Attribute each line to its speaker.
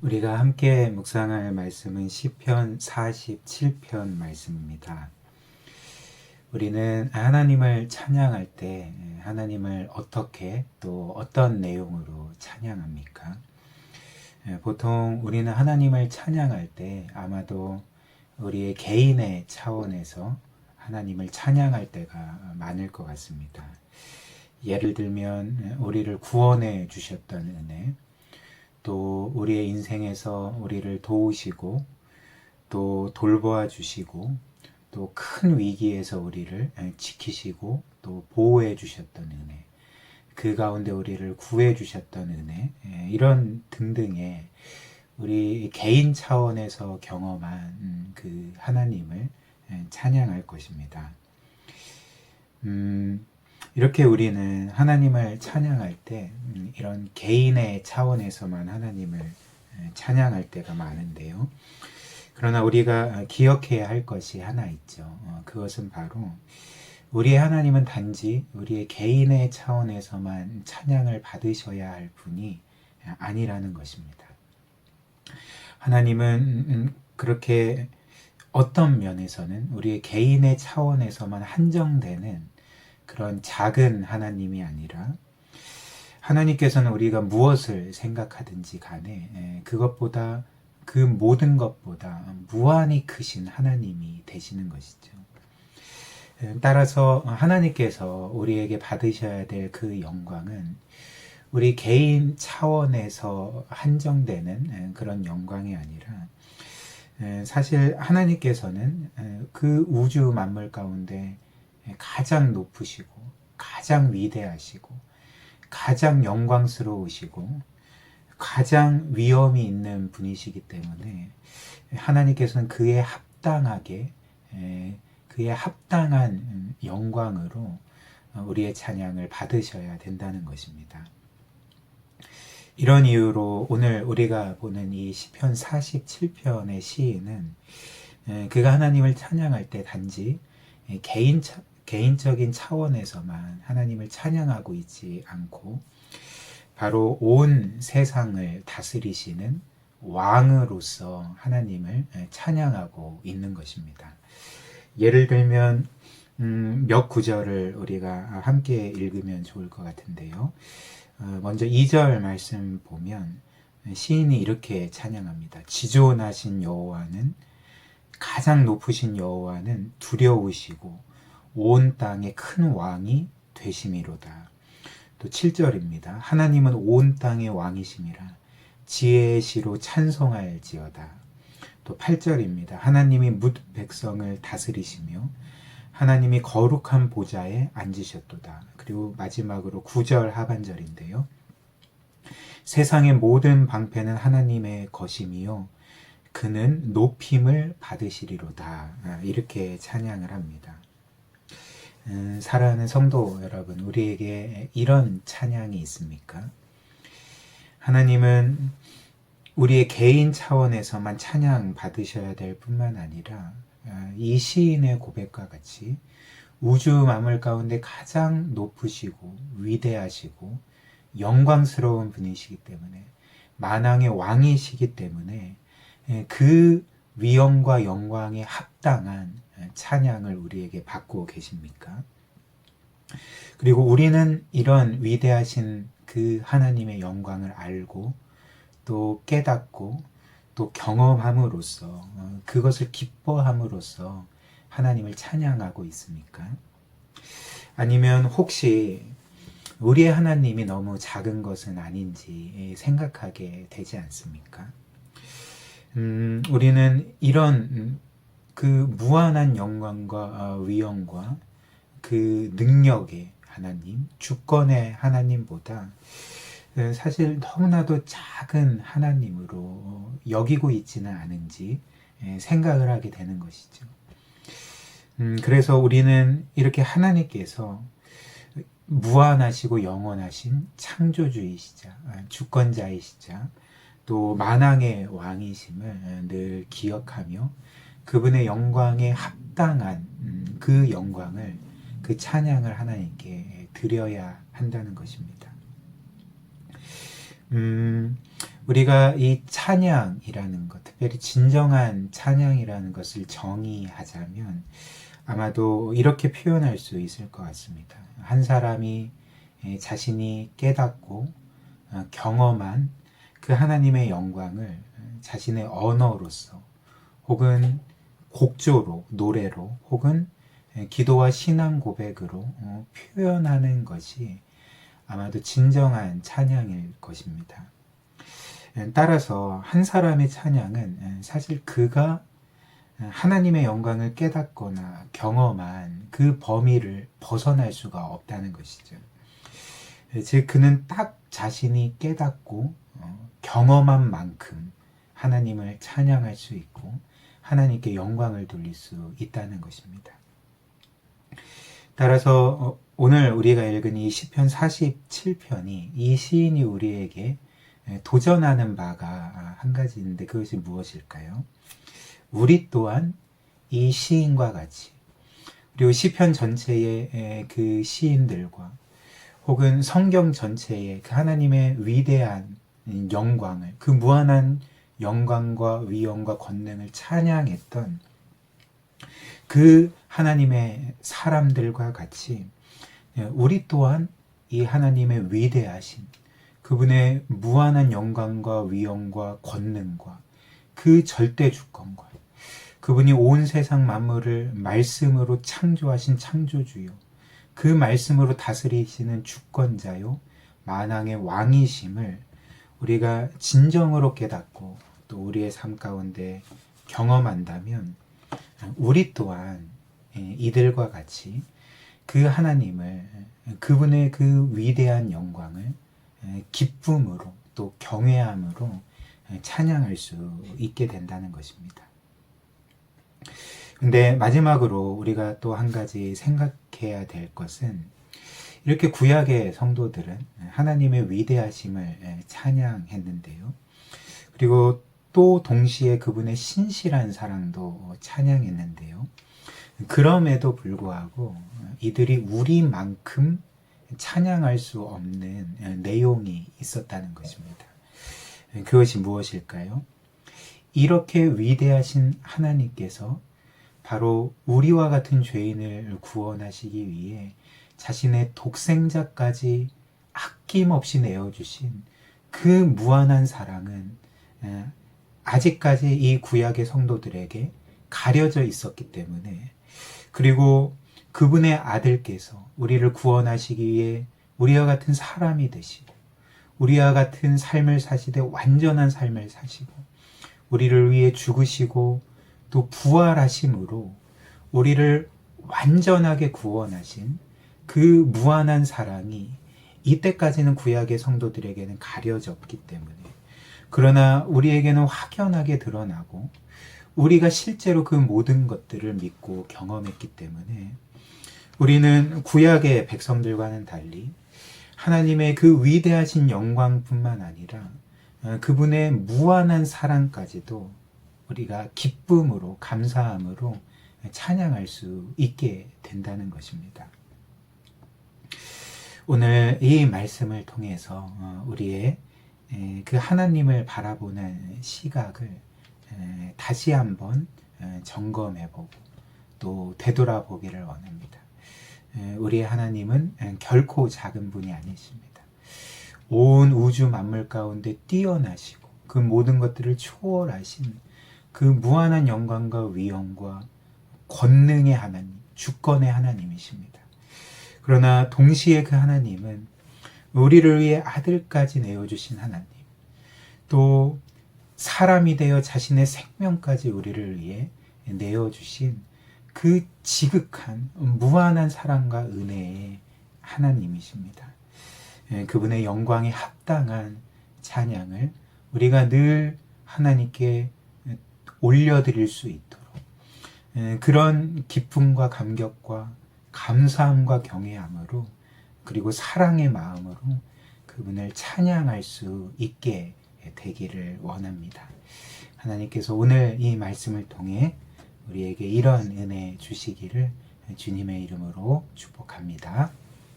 Speaker 1: 우리가 함께 묵상할 말씀은 시편 47편 말씀입니다. 우리는 하나님을 찬양할 때 하나님을 어떻게 또 어떤 내용으로 찬양합니까? 보통 우리는 하나님을 찬양할 때 아마도 우리의 개인의 차원에서 하나님을 찬양할 때가 많을 것 같습니다. 예를 들면 우리를 구원해 주셨던 은혜, 또 우리의 인생에서 우리를 도우시고 또 돌보아 주시고 또 큰 위기에서 우리를 지키시고 또 보호해 주셨던 은혜, 그 가운데 우리를 구해 주셨던 은혜, 이런 등등의 우리 개인 차원에서 경험한 그 하나님을 찬양할 것입니다. 이렇게 우리는 하나님을 찬양할 때 이런 개인의 차원에서만 하나님을 찬양할 때가 많은데요. 그러나 우리가 기억해야 할 것이 하나 있죠. 그것은 바로 우리의 하나님은 단지 우리의 개인의 차원에서만 찬양을 받으셔야 할 분이 아니라는 것입니다. 하나님은 그렇게 어떤 면에서는 우리의 개인의 차원에서만 한정되는 그런 작은 하나님이 아니라, 하나님께서는 우리가 무엇을 생각하든지 간에 그것보다, 그 모든 것보다 무한히 크신 하나님이 되시는 것이죠. 따라서 하나님께서 우리에게 받으셔야 될 그 영광은 우리 개인 차원에서 한정되는 그런 영광이 아니라, 사실 하나님께서는 그 우주 만물 가운데 가장 높으시고 가장 위대하시고 가장 영광스러우시고 가장 위엄이 있는 분이시기 때문에 하나님께서는 그에 합당하게, 그에 합당한 영광으로 우리의 찬양을 받으셔야 된다는 것입니다. 이런 이유로 오늘 우리가 보는 이 시편 47편의 시인은 그가 하나님을 찬양할 때 단지 개인적인 차원에서만 하나님을 찬양하고 있지 않고, 바로 온 세상을 다스리시는 왕으로서 하나님을 찬양하고 있는 것입니다. 예를 들면 몇 구절을 우리가 함께 읽으면 좋을 것 같은데요. 먼저 2절 말씀 보면 시인이 이렇게 찬양합니다. 지존하신 여호와는, 가장 높으신 여호와는 두려우시고 온 땅의 큰 왕이 되심이로다. 또 7절입니다. 하나님은 온 땅의 왕이심이라 지혜의 시로 찬송할지어다. 또 8절입니다. 하나님이 뭇 백성을 다스리시며 하나님이 거룩한 보좌에 앉으셨도다. 그리고 마지막으로 9절 하반절인데요. 세상의 모든 방패는 하나님의 것이며 그는 높임을 받으시리로다. 이렇게 찬양을 합니다. 사랑하는 성도 여러분, 우리에게 이런 찬양이 있습니까? 하나님은 우리의 개인 차원에서만 찬양 받으셔야 될 뿐만 아니라 이 시인의 고백과 같이 우주 만물 가운데 가장 높으시고 위대하시고 영광스러운 분이시기 때문에, 만왕의 왕이시기 때문에 그 위엄과 영광에 합당한 찬양을 우리에게 받고 계십니까? 그리고 우리는 이런 위대하신 그 하나님의 영광을 알고 또 깨닫고 또 경험함으로써, 그것을 기뻐함으로써 하나님을 찬양하고 있습니까? 아니면 혹시 우리의 하나님이 너무 작은 것은 아닌지 생각하게 되지 않습니까? 우리는 이런 그 무한한 영광과 위엄과 그 능력의 하나님, 주권의 하나님보다 사실 너무나도 작은 하나님으로 여기고 있지는 않은지 생각을 하게 되는 것이죠. 그래서 우리는 이렇게 하나님께서 무한하시고 영원하신 창조주이시자, 주권자이시자, 또 만왕의 왕이심을 늘 기억하며 그분의 영광에 합당한 그 영광을, 그 찬양을 하나님께 드려야 한다는 것입니다. 우리가 이 찬양이라는 것, 특별히 진정한 찬양이라는 것을 정의하자면 아마도 이렇게 표현할 수 있을 것 같습니다. 한 사람이 자신이 깨닫고 경험한 그 하나님의 영광을 자신의 언어로서 혹은 곡조로, 노래로 혹은 기도와 신앙 고백으로 표현하는 것이 아마도 진정한 찬양일 것입니다. 따라서 한 사람의 찬양은 사실 그가 하나님의 영광을 깨닫거나 경험한 그 범위를 벗어날 수가 없다는 것이죠. 즉 그는 딱 자신이 깨닫고 경험한 만큼 하나님을 찬양할 수 있고 하나님께 영광을 돌릴 수 있다는 것입니다. 따라서 오늘 우리가 읽은 이 시편 47편이 이 시인이 우리에게 도전하는 바가 한 가지 있는데 그것이 무엇일까요? 우리 또한 이 시인과 같이 그리고 시편 전체의 그 시인들과 혹은 성경 전체의 그 하나님의 위대한 영광을 그 무한한 영광과 위엄과 권능을 찬양했던 그 하나님의 사람들과 같이 우리 또한 이 하나님의 위대하신 그분의 무한한 영광과 위엄과 권능과 그 절대 주권과 그분이 온 세상 만물을 말씀으로 창조하신 창조주요 그 말씀으로 다스리시는 주권자요 만왕의 왕이심을 우리가 진정으로 깨닫고 또 우리의 삶 가운데 경험한다면 우리 또한 이들과 같이 그 하나님을 그분의 그 위대한 영광을 기쁨으로 또 경외함으로 찬양할 수 있게 된다는 것입니다. 근데 마지막으로 우리가 또 한 가지 생각해야 될 것은 이렇게 구약의 성도들은 하나님의 위대하심을 찬양했는데요. 그리고 또 동시에 그분의 신실한 사랑도 찬양했는데요. 그럼에도 불구하고 이들이 우리만큼 찬양할 수 없는 내용이 있었다는 것입니다. 그것이 무엇일까요? 이렇게 위대하신 하나님께서 바로 우리와 같은 죄인을 구원하시기 위해 자신의 독생자까지 아낌없이 내어주신 그 무한한 사랑은 아직까지 이 구약의 성도들에게 가려져 있었기 때문에 그리고 그분의 아들께서 우리를 구원하시기 위해 우리와 같은 사람이 되시고 우리와 같은 삶을 사시되 완전한 삶을 사시고 우리를 위해 죽으시고 또 부활하심으로 우리를 완전하게 구원하신 그 무한한 사랑이 이때까지는 구약의 성도들에게는 가려졌기 때문에 그러나 우리에게는 확연하게 드러나고 우리가 실제로 그 모든 것들을 믿고 경험했기 때문에 우리는 구약의 백성들과는 달리 하나님의 그 위대하신 영광뿐만 아니라 그분의 무한한 사랑까지도 우리가 기쁨으로 감사함으로 찬양할 수 있게 된다는 것입니다. 오늘 이 말씀을 통해서 우리의 그 하나님을 바라보는 시각을 다시 한번 점검해보고 또 되돌아보기를 원합니다. 우리의 하나님은 결코 작은 분이 아니십니다. 온 우주 만물 가운데 뛰어나시고 그 모든 것들을 초월하신 그 무한한 영광과 위엄과 권능의 하나님, 주권의 하나님이십니다. 그러나 동시에 그 하나님은 우리를 위해 아들까지 내어주신 하나님, 또 사람이 되어 자신의 생명까지 우리를 위해 내어주신 그 지극한 무한한 사랑과 은혜의 하나님이십니다. 그분의 영광에 합당한 찬양을 우리가 늘 하나님께 올려드릴 수 있도록 그런 기쁨과 감격과 감사함과 경외함으로 그리고 사랑의 마음으로 그분을 찬양할 수 있게 되기를 원합니다. 하나님께서 오늘 이 말씀을 통해 우리에게 이런 은혜 주시기를 주님의 이름으로 축복합니다.